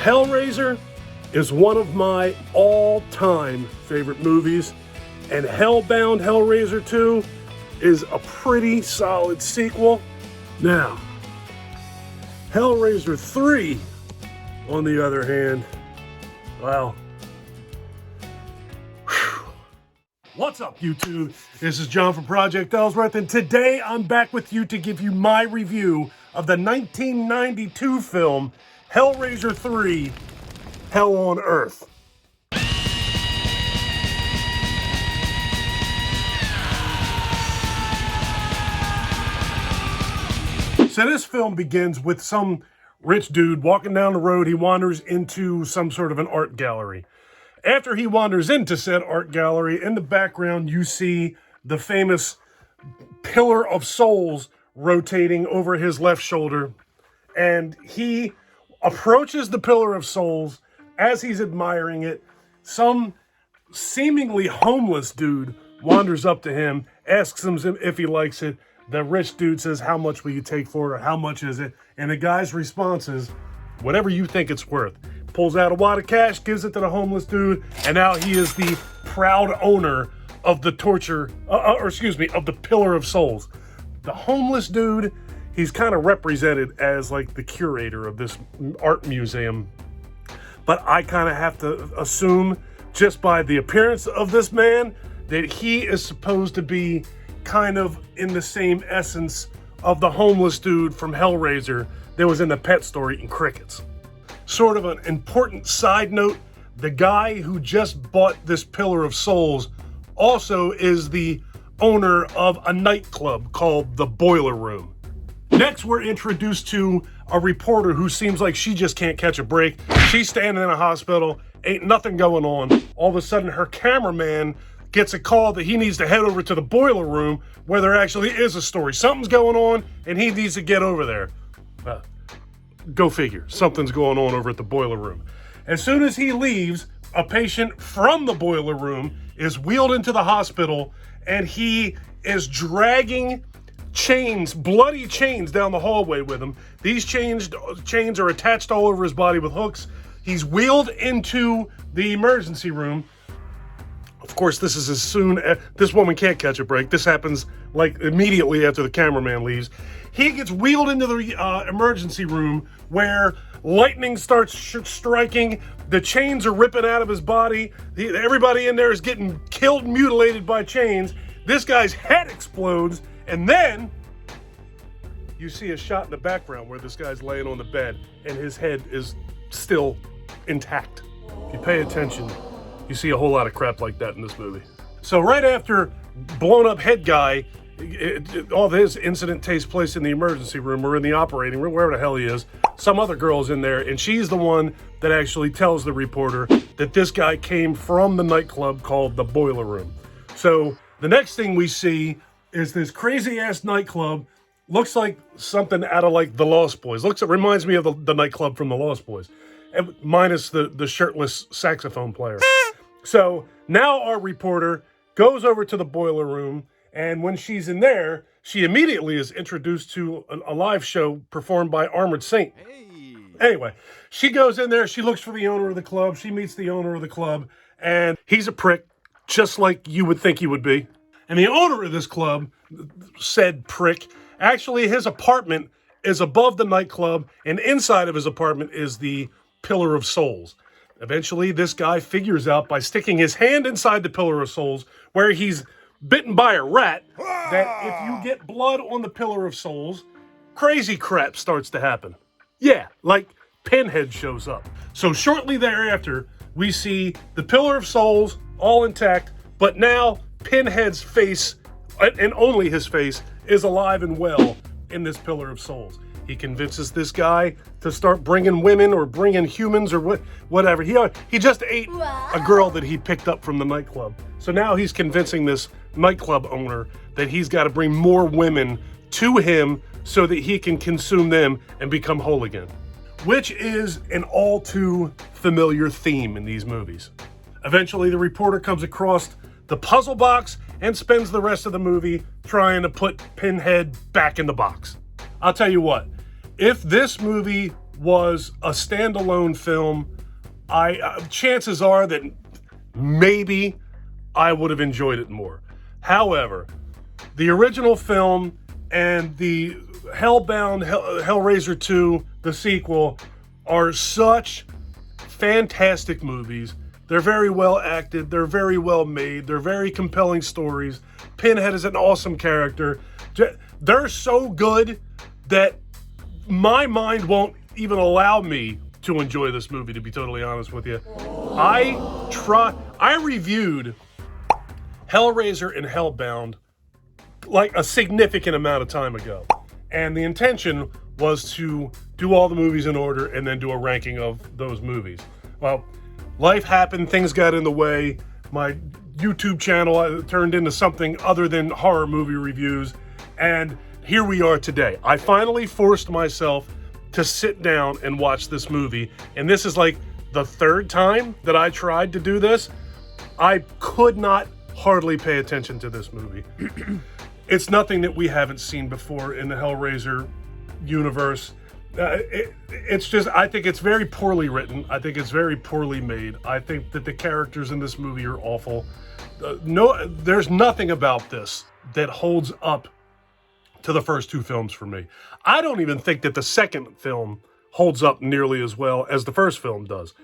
Hellraiser is one of my all-time favorite movies, and Hellbound Hellraiser 2 is a pretty solid sequel. Now, Hellraiser 3, on the other hand, well, what's up, YouTube? This is John from Project Ellsworth, and today I'm back with you to give you my review of the 1992 film Hellraiser 3, Hell on Earth. So this film begins with some rich dude walking down the road. He wanders into some sort of an art gallery. After he wanders into said art gallery, in the background you see the famous Pillar of Souls rotating over his left shoulder. And he approaches the Pillar of Souls. As he's admiring it, some seemingly homeless dude wanders up to him, asks him if he likes it. The rich dude says, "How much will you take for it?" Or "How much is it?" And the guy's response is, "Whatever you think it's worth." Pulls out a wad of cash, gives it to the homeless dude, and now he is the proud owner of the of the Pillar of Souls. The homeless dude, he's kind of represented as like the curator of this art museum. But I kind of have to assume, just by the appearance of this man, that he is supposed to be kind of in the same essence of the homeless dude from Hellraiser that was in the pet store eating crickets. Sort of an important side note, the guy who just bought this Pillar of Souls also is the owner of a nightclub called the Boiler Room. Next, we're introduced to a reporter who seems like she just can't catch a break. She's standing in a hospital, ain't nothing going on. All of a sudden, her cameraman gets a call that he needs to head over to the Boiler Room where there actually is a story. Something's going on, and he needs to get over there. Go figure. Something's going on over at the Boiler Room. As soon as he leaves, a patient from the Boiler Room is wheeled into the hospital, and he is dragging chains, bloody chains, down the hallway with him. These chains are attached all over his body with hooks. He's wheeled into the emergency room. Of course, this is as soon as this woman can't catch a break. This happens like immediately after the cameraman leaves. He gets wheeled into the emergency room where lightning starts striking. The chains are ripping out of his body. Everybody in there is getting killed, mutilated by chains. This guy's head explodes, and then you see a shot in the background where this guy's laying on the bed and his head is still intact. If you pay attention, you see a whole lot of crap like that in this movie. So right after blown up head guy, all this incident takes place in the emergency room or in the operating room, wherever the hell he is. Some other girl's in there, and she's the one that actually tells the reporter that this guy came from the nightclub called the Boiler Room. So the next thing we see is this crazy ass nightclub. Looks like something out of like the Lost Boys. It reminds me of the nightclub from the Lost Boys, minus the shirtless saxophone player. So now our reporter goes over to the Boiler Room, and when she's in there, she immediately is introduced to a live show performed by Armored Saint. Hey. Anyway, she goes in there, she looks for the owner of the club, she meets the owner of the club, and he's a prick, just like you would think he would be. And the owner of this club, said prick, actually his apartment is above the nightclub, and inside of his apartment is the Pillar of Souls. Eventually, this guy figures out by sticking his hand inside the Pillar of Souls, where he's bitten by a rat, that if you get blood on the Pillar of Souls, crazy crap starts to happen. Yeah, like Pinhead shows up. So shortly thereafter, we see the Pillar of Souls all intact, but now Pinhead's face, and only his face, is alive and well in this Pillar of Souls. He convinces this guy to start bringing women or bringing humans or whatever. He just ate a girl that he picked up from the nightclub. So now he's convincing this nightclub owner that he's got to bring more women to him so that he can consume them and become whole again, which is an all too familiar theme in these movies. Eventually, the reporter comes across the puzzle box and spends the rest of the movie trying to put Pinhead back in the box. I'll tell you what, if this movie was a standalone film, chances are that maybe I would have enjoyed it more. However, the original film and the Hellraiser 2, the sequel, are such fantastic movies. They're very well acted. They're very well made. They're very compelling stories. Pinhead is an awesome character. They're so good that my mind won't even allow me to enjoy this movie, to be totally honest with you. I reviewed Hellraiser and Hellbound like a significant amount of time ago. And the intention was to do all the movies in order and then do a ranking of those movies. Well, life happened, things got in the way. My YouTube channel turned into something other than horror movie reviews. And here we are today. I finally forced myself to sit down and watch this movie. And this is like the third time that I tried to do this. I could not hardly pay attention to this movie. It's nothing that we haven't seen before in the Hellraiser universe. It's just, I think it's very poorly written. I think it's very poorly made. I think that the characters in this movie are awful. There's nothing about this that holds up to the first two films for me. I don't even think that the second film holds up nearly as well as the first film does.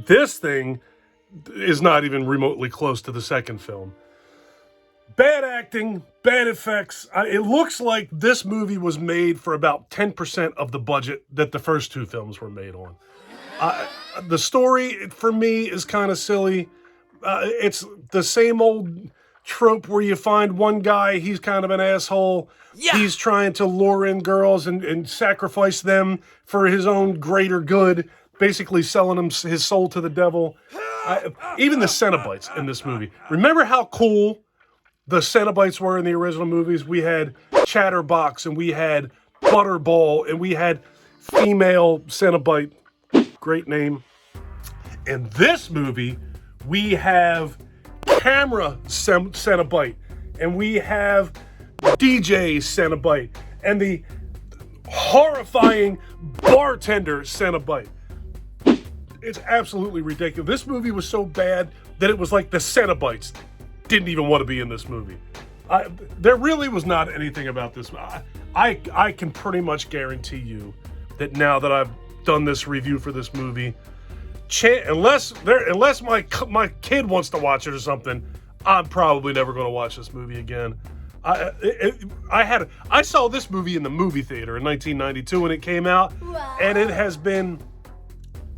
This thing is not even remotely close to the second film. Bad acting, bad effects. It looks like this movie was made for about 10% of the budget that the first two films were made on. The story, for me, is kind of silly. It's the same old trope where you find one guy, he's kind of an asshole. Yeah. He's trying to lure in girls and sacrifice them for his own greater good, basically selling him his soul to the devil. Even the Cenobites in this movie. Remember how cool the Cenobites were in the original movies? We had Chatterbox, and we had Butterball, and we had female Cenobite. Great name. In this movie, we have camera Cenobite, and we have DJ Cenobite, and the horrifying bartender Cenobite. It's absolutely ridiculous. This movie was so bad that it was like the Cenobites didn't even want to be in this movie. There really was not anything about this. I can pretty much guarantee you that now that I've done this review for this movie, unless my kid wants to watch it or something, I'm probably never going to watch this movie again. I saw this movie in the movie theater in 1992 when it came out, and it has been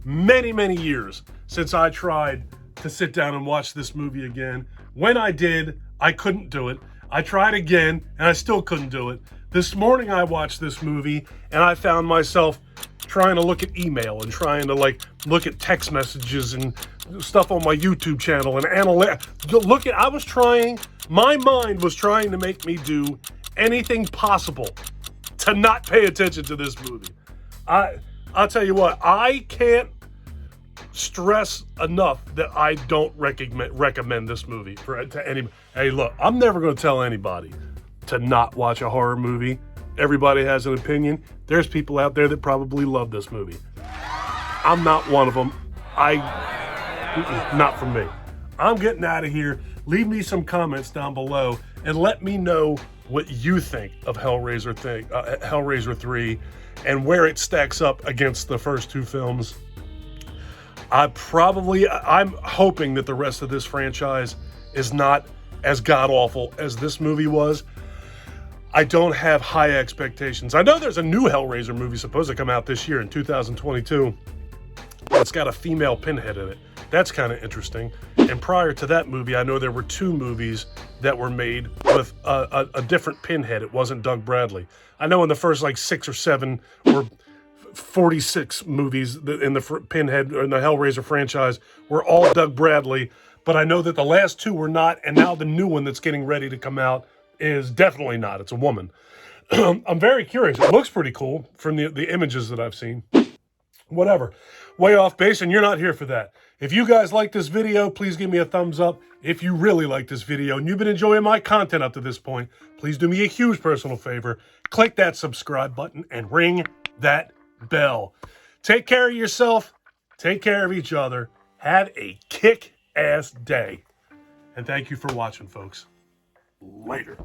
many, many years since I tried to sit down and watch this movie again. When I did, I couldn't do it. I tried again, and I still couldn't do it. This morning I watched this movie, and I found myself trying to look at email and trying to look at text messages and stuff on my YouTube channel and my mind was trying to make me do anything possible to not pay attention to this movie. I'll tell you what, I can't stress enough that I don't recommend this movie to anybody. Hey, look, I'm never going to tell anybody to not watch a horror movie. Everybody has an opinion. There's people out there that probably love this movie. I'm not one of them. Not for me. I'm getting out of here. Leave me some comments down below and let me know what you think of Hellraiser 3 and where it stacks up against the first two films. I'm hoping that the rest of this franchise is not as god-awful as this movie was. I don't have high expectations. I know there's a new Hellraiser movie supposed to come out this year in 2022. It's got a female Pinhead in it. That's kind of interesting. And prior to that movie, I know there were two movies that were made with a different Pinhead. It wasn't Doug Bradley. I know in the first 6 or 7 or 46 movies in the Pinhead or in the Hellraiser franchise were all Doug Bradley, but I know that the last two were not, and now the new one that's getting ready to come out is definitely not. It's a woman. I'm very curious. It looks pretty cool from the images that I've seen. Whatever. Way off base, and you're not here for that. If you guys like this video, please give me a thumbs up. If you really like this video and you've been enjoying my content up to this point, please do me a huge personal favor. Click that subscribe button and ring that bell. Take care of yourself. Take care of each other. Have a kick-ass day. And thank you for watching, folks. Later.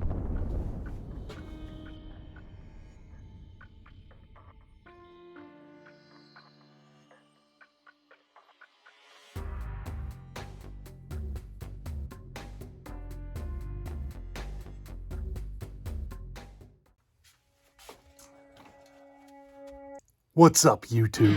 What's up, YouTube?